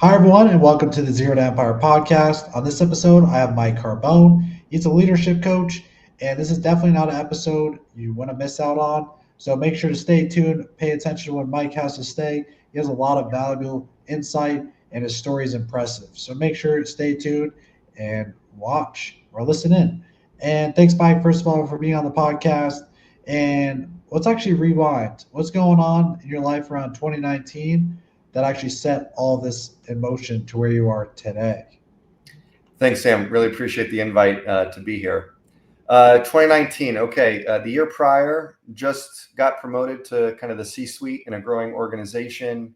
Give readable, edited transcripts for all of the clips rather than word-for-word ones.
Hi, everyone, and welcome to the Zero to Empire podcast. On this episode, I have Mike Carbone. He's a leadership coach, and this is definitely not an episode you want to miss out on. So make sure to stay tuned, pay attention to what Mike has to say. He has a lot of valuable insight, and his story is impressive. So make sure to stay tuned and watch or listen in. And thanks, Mike, first of all, for being on the podcast. And let's actually rewind. What's going on in your life around 2019? That actually set all this in motion to where you are today? Thanks, Sam. Really appreciate the invite to be here. 2019, okay. The year prior, just got promoted to kind of the C-suite in a growing organization,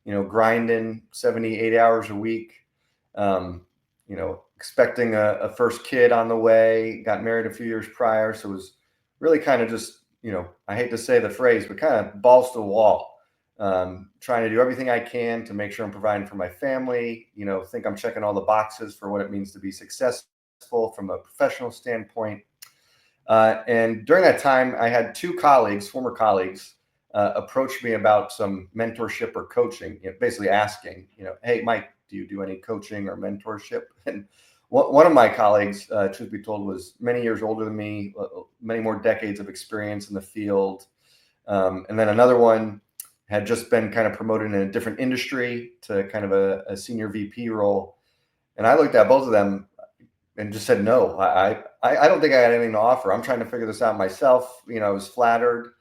grinding 70, 80 hours a week, expecting a first kid on the way, got married a few years prior. So it was really kind of just, I hate to say the phrase, but kind of balls to the wall. Trying to do everything I can to make sure I'm providing for my family, think I'm checking all the boxes for what it means to be successful from a professional standpoint. And during that time, I had two colleagues, former colleagues, approach me about some mentorship or coaching, basically asking, hey, Mike, do you do any coaching or mentorship? And one of my colleagues, truth be told, was many years older than me, many more decades of experience in the field. And then another one had just been kind of promoted in a different industry to kind of a senior VP role. And I looked at both of them and just said, no, I don't think I had anything to offer. I'm trying to figure this out myself. I was flattered.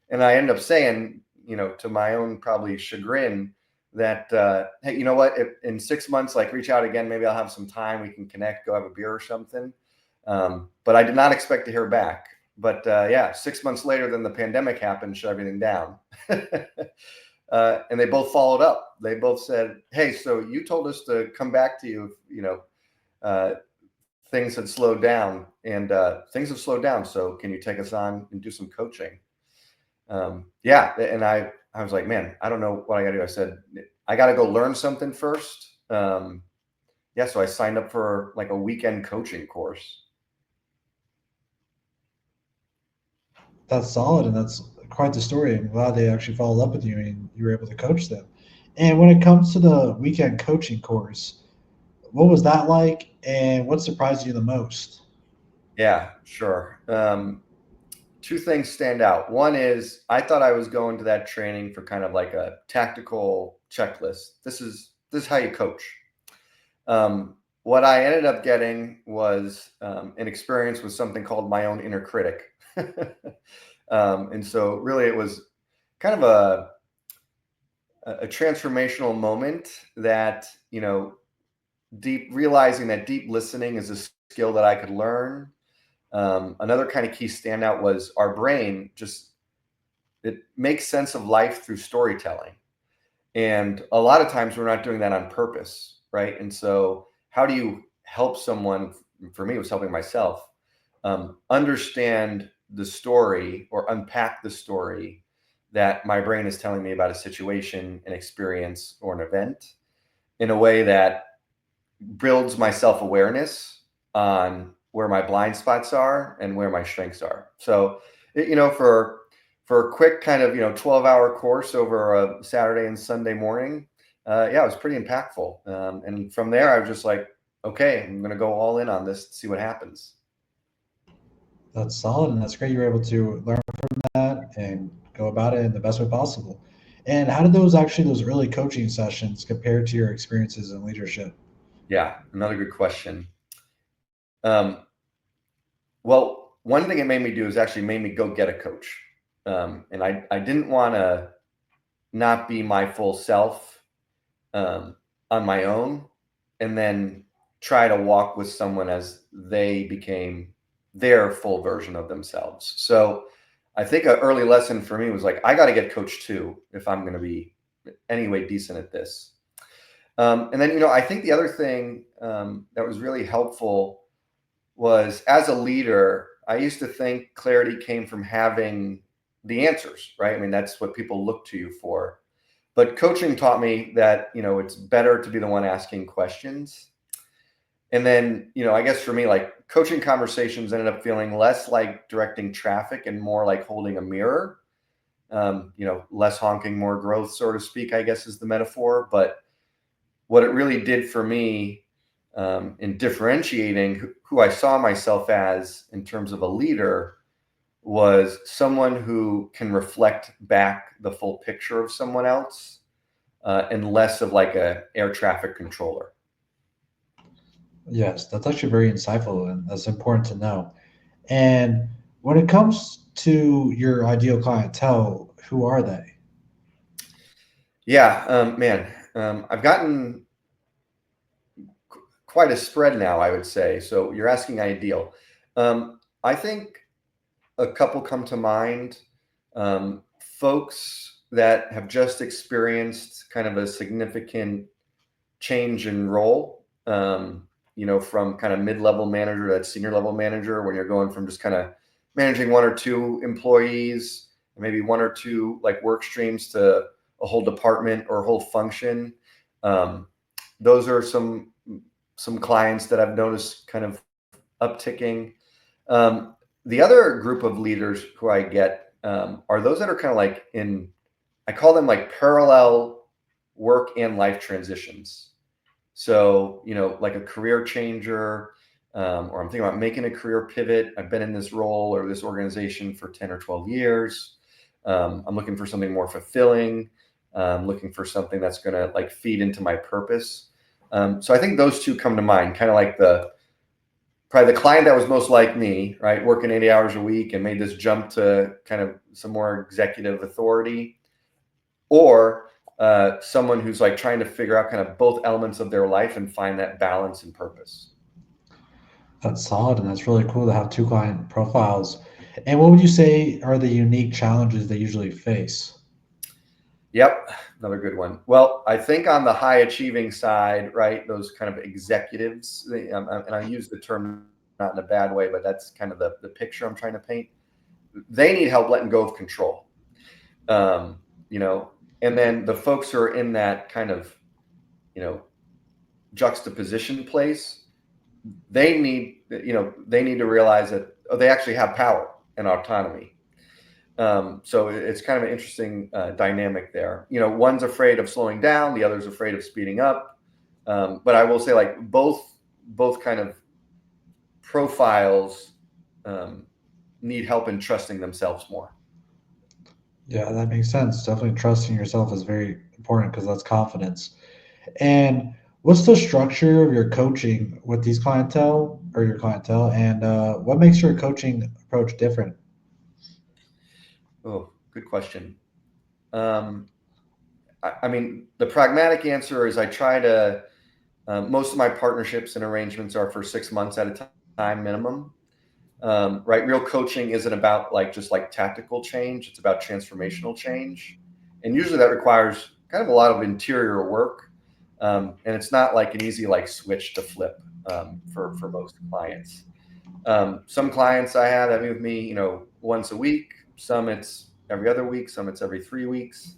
And I ended up saying, to my own probably chagrin that, hey, you know what, if in 6 months, reach out again, maybe I'll have some time. We can connect, go have a beer or something. But I did not expect to hear back. But 6 months later, then the pandemic happened, shut everything down. And they both followed up. They both said, hey, so you told us to come back to you if, things had slowed down, and things have slowed down. So can you take us on and do some coaching? And I was like, man, I don't know what I got to do. I said, I got to go learn something first. So I signed up for a weekend coaching course. That's solid, and that's quite the story. I'm glad they actually followed up with you and you were able to coach them. And when it comes to the weekend coaching course, what was that like, and what surprised you the most? Yeah, sure. Two things stand out. One is I thought I was going to that training for kind of like a tactical checklist. This is how you coach. What I ended up getting was an experience with something called my own inner critic. And so really it was kind of a transformational moment that, deep realizing that deep listening is a skill that I could learn. Another kind of key standout was our brain it makes sense of life through storytelling. And a lot of times we're not doing that on purpose, right? And so how do you help someone, for me, it was helping myself, understand the story or unpack the story that my brain is telling me about a situation, an experience, or an event in a way that builds my self-awareness on where my blind spots are and where my strengths are. So, for a quick kind of 12-hour course over a Saturday and Sunday morning, it was pretty impactful. And from there, I was just like, okay, I'm going to go all in on this, see what happens. That's solid, and that's great. You were able to learn from that and go about it in the best way possible. And how did those early coaching sessions compare to your experiences in leadership? Yeah, another good question. Well, one thing it made me do is actually made me go get a coach. And I didn't want to not be my full self on my own and then try to walk with someone as they became their full version of themselves. So I think an early lesson for me was I got to get coached too if I'm going to be anyway decent at this. And then, I think the other thing that was really helpful was, as a leader, I used to think clarity came from having the answers, right? I mean, that's what people look to you for. But coaching taught me that, it's better to be the one asking questions. And then, I guess for me, coaching conversations ended up feeling less like directing traffic and more like holding a mirror. Less honking, more growth, so to speak, I guess is the metaphor. But what it really did for me in differentiating who I saw myself as in terms of a leader was someone who can reflect back the full picture of someone else, and less of like a air traffic controller. Yes, that's actually very insightful and that's important to know. And when it comes to your ideal clientele, who are they? Yeah, man, I've gotten quite a spread now, I would say. So you're asking ideal. I think a couple come to mind. Folks that have just experienced kind of a significant change in role, from kind of mid-level manager to senior level manager, when you're going from just kind of managing one or two employees, maybe one or two like work streams, to a whole department or a whole function. Um, those are some clients that I've noticed kind of upticking. The other group of leaders who I get are those that are kind of like I call them like parallel work and life transitions. So, like a career changer, or I'm thinking about making a career pivot. I've been in this role or this organization for 10 or 12 years. I'm looking for something more fulfilling. Looking for something that's going to like feed into my purpose. So I think those two come to mind, kind of like probably the client that was most like me, right? Working 80 hours a week and made this jump to kind of some more executive authority, or someone who's like trying to figure out kind of both elements of their life and find that balance and purpose. That's solid, and that's really cool to have two client profiles. And what would you say are the unique challenges they usually face? Yep, another good one. Well, I think on the high achieving side, right, those kind of executives, and I use the term not in a bad way, but that's kind of the picture I'm trying to paint. They need help letting go of control. Um, you know, and then the folks who are in that kind of, you know, juxtaposition place, they need to realize that they actually have power and autonomy. So it's kind of an interesting dynamic there. One's afraid of slowing down, the other's afraid of speeding up. But I will say, like, both kind of profiles um, need help in trusting themselves more. Yeah, that makes sense. Definitely trusting yourself is very important because that's confidence. And what's the structure of your coaching with these clientele or your clientele, and what makes your coaching approach different? Oh, good question. Um, I mean, the pragmatic answer is I try to. Most of my partnerships and arrangements are for 6 months at a time minimum. Right, real coaching isn't about like just like tactical change, it's about transformational change, and usually that requires kind of a lot of interior work, and it's not like an easy like switch to flip for most clients. Some clients I have that meet with me, once a week. Some it's every other week, some it's every 3 weeks.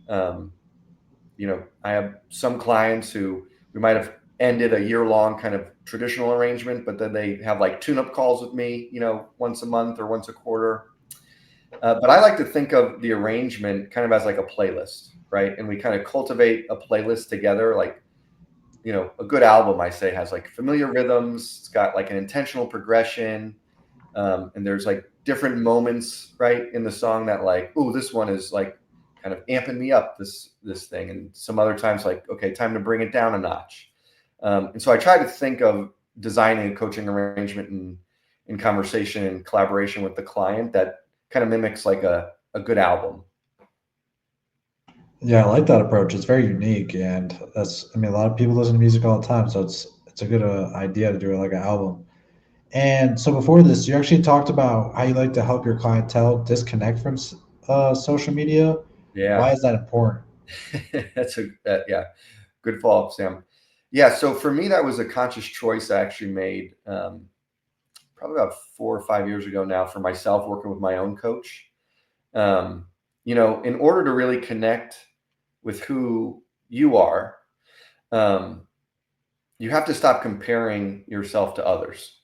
um, I have some clients who we might have ended a year-long kind of traditional arrangement, but then they have like tune-up calls with me, once a month or once a quarter. But I like to think of the arrangement kind of as like a playlist, right? And we kind of cultivate a playlist together. Like, a good album, I say, has like familiar rhythms. It's got like an intentional progression, and there's like different moments, right, in the song that like, oh, this one is like kind of amping me up, this thing, and some other times like, okay, time to bring it down a notch. And so I try to think of designing a coaching arrangement in conversation and collaboration with the client that kind of mimics like a good album. Yeah, I like that approach. It's very unique, and that's I mean, a lot of people listen to music all the time, so it's a good idea to do it like an album. And so before this, you actually talked about how you like to help your clientele disconnect from social media. Why Yeah. is that important? Yeah, good follow up, Sam. Yeah, so for me, that was a conscious choice I actually made, probably about 4 or 5 years ago now, for myself, working with my own coach. In order to really connect with who you are, um, you have to stop comparing yourself to others.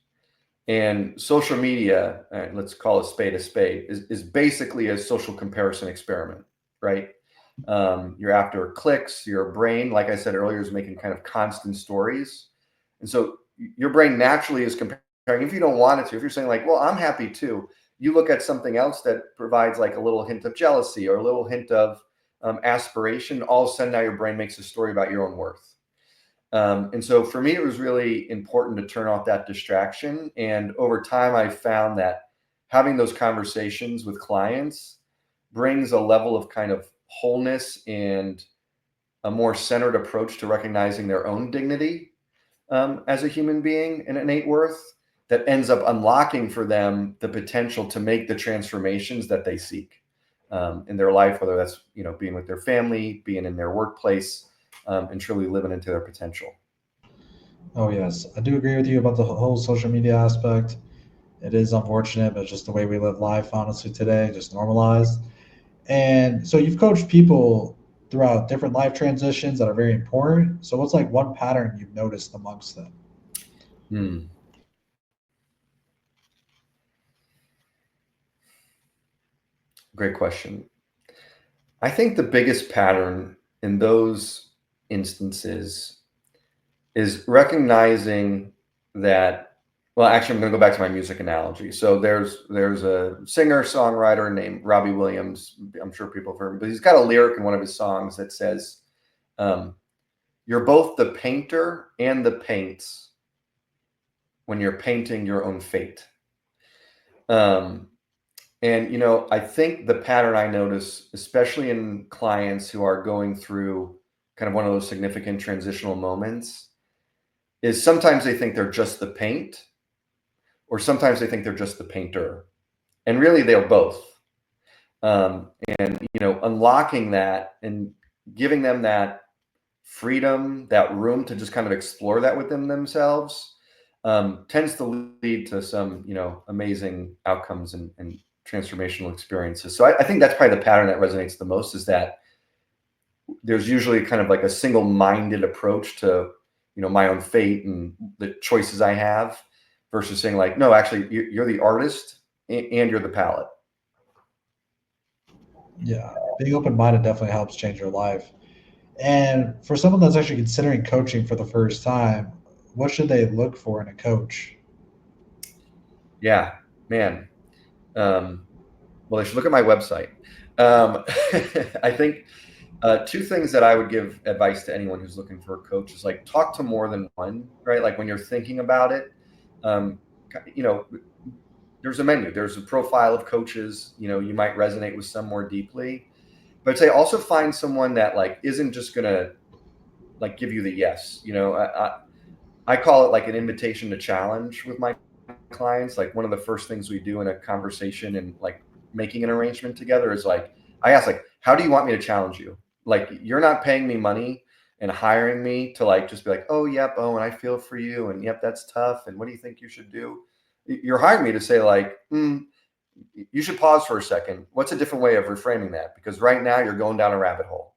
And social media, let's call a spade, is basically a social comparison experiment, right? You're after clicks. Your brain, like I said earlier, is making kind of constant stories. And so your brain naturally is comparing, if you don't want it to, if you're saying like, well, I'm happy too, you look at something else that provides like a little hint of jealousy or a little hint of aspiration. All of a sudden now your brain makes a story about your own worth. And so for me, it was really important to turn off that distraction. And over time, I found that having those conversations with clients brings a level of kind of wholeness and a more centered approach to recognizing their own dignity as a human being and innate worth that ends up unlocking for them the potential to make the transformations that they seek in their life, whether that's being with their family, being in their workplace, and truly living into their potential. Oh, yes. I do agree with you about the whole social media aspect. It is unfortunate, but it's just the way we live life, honestly, today, just normalized. And so you've coached people throughout different life transitions that are very important. So what's like one pattern you've noticed amongst them? Hmm. Great question. I think the biggest pattern in those instances is recognizing that, well, actually, I'm going to go back to my music analogy. So there's a singer songwriter named Robbie Williams. I'm sure people have heard him, but he's got a lyric in one of his songs that says, um, "You're both the painter and the paints when you're painting your own fate." Um, and I think the pattern I notice, especially in clients who are going through kind of one of those significant transitional moments, is sometimes they think they're just the paint, or sometimes they think they're just the painter, and really they're both. And unlocking that and giving them that freedom, that room to just kind of explore that within themselves, tends to lead to some amazing outcomes and transformational experiences. So I think that's probably the pattern that resonates the most, is that there's usually kind of like a single-minded approach to my own fate and the choices I have, versus saying like, no, actually you're the artist and you're the palette. Yeah, being open minded definitely helps change your life. And for someone that's actually considering coaching for the first time, what should they look for in a coach? Yeah, man. um, well, they should look at my website. um, I think two things that I would give advice to anyone who's looking for a coach is like, talk to more than one, right? Like when you're thinking about it, um, you know there's a menu, there's a profile of coaches. You might resonate with some more deeply, but I'd say also find someone that like isn't just gonna like give you the yes. I call it like an invitation to challenge with my clients. Like one of the first things we do in a conversation and like making an arrangement together is like, I ask like, how do you want me to challenge you? Like, you're not paying me money and hiring me to like just be like, oh yep, oh, and I feel for you, and yep, that's tough, and what do you think you should do? You're hiring me to say like, you should pause for a second. What's a different way of reframing that? Because right now you're going down a rabbit hole,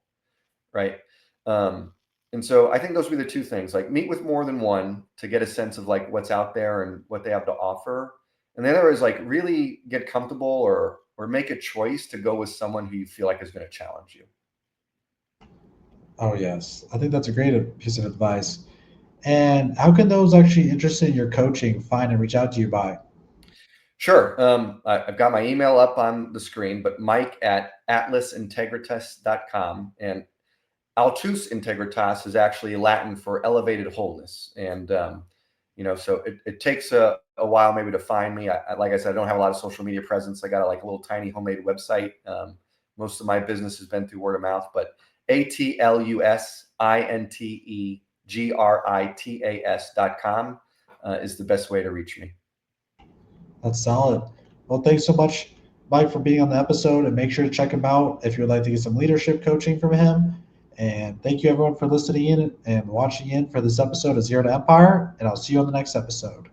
right? Um, and so I think those would be the two things: like meet with more than one to get a sense of like what's out there and what they have to offer. And the other is like really get comfortable or make a choice to go with someone who you feel like is going to challenge you. Oh, yes. I think that's a great piece of advice. And how can those actually interested in your coaching find and reach out to you by? Sure. I've got my email up on the screen, but Mike at atlasintegritas.com. And Altus Integritas is actually Latin for elevated wholeness. And, so it takes a while maybe to find me. Like I said, I don't have a lot of social media presence. I got like a little tiny homemade website. Most of my business has been through word of mouth, but atlusintegritas.com is the best way to reach me. That's solid. Well, thanks so much, Mike, for being on the episode. And make sure to check him out if you would like to get some leadership coaching from him. And thank you, everyone, for listening in and watching in for this episode of Zero to Empire. And I'll see you on the next episode.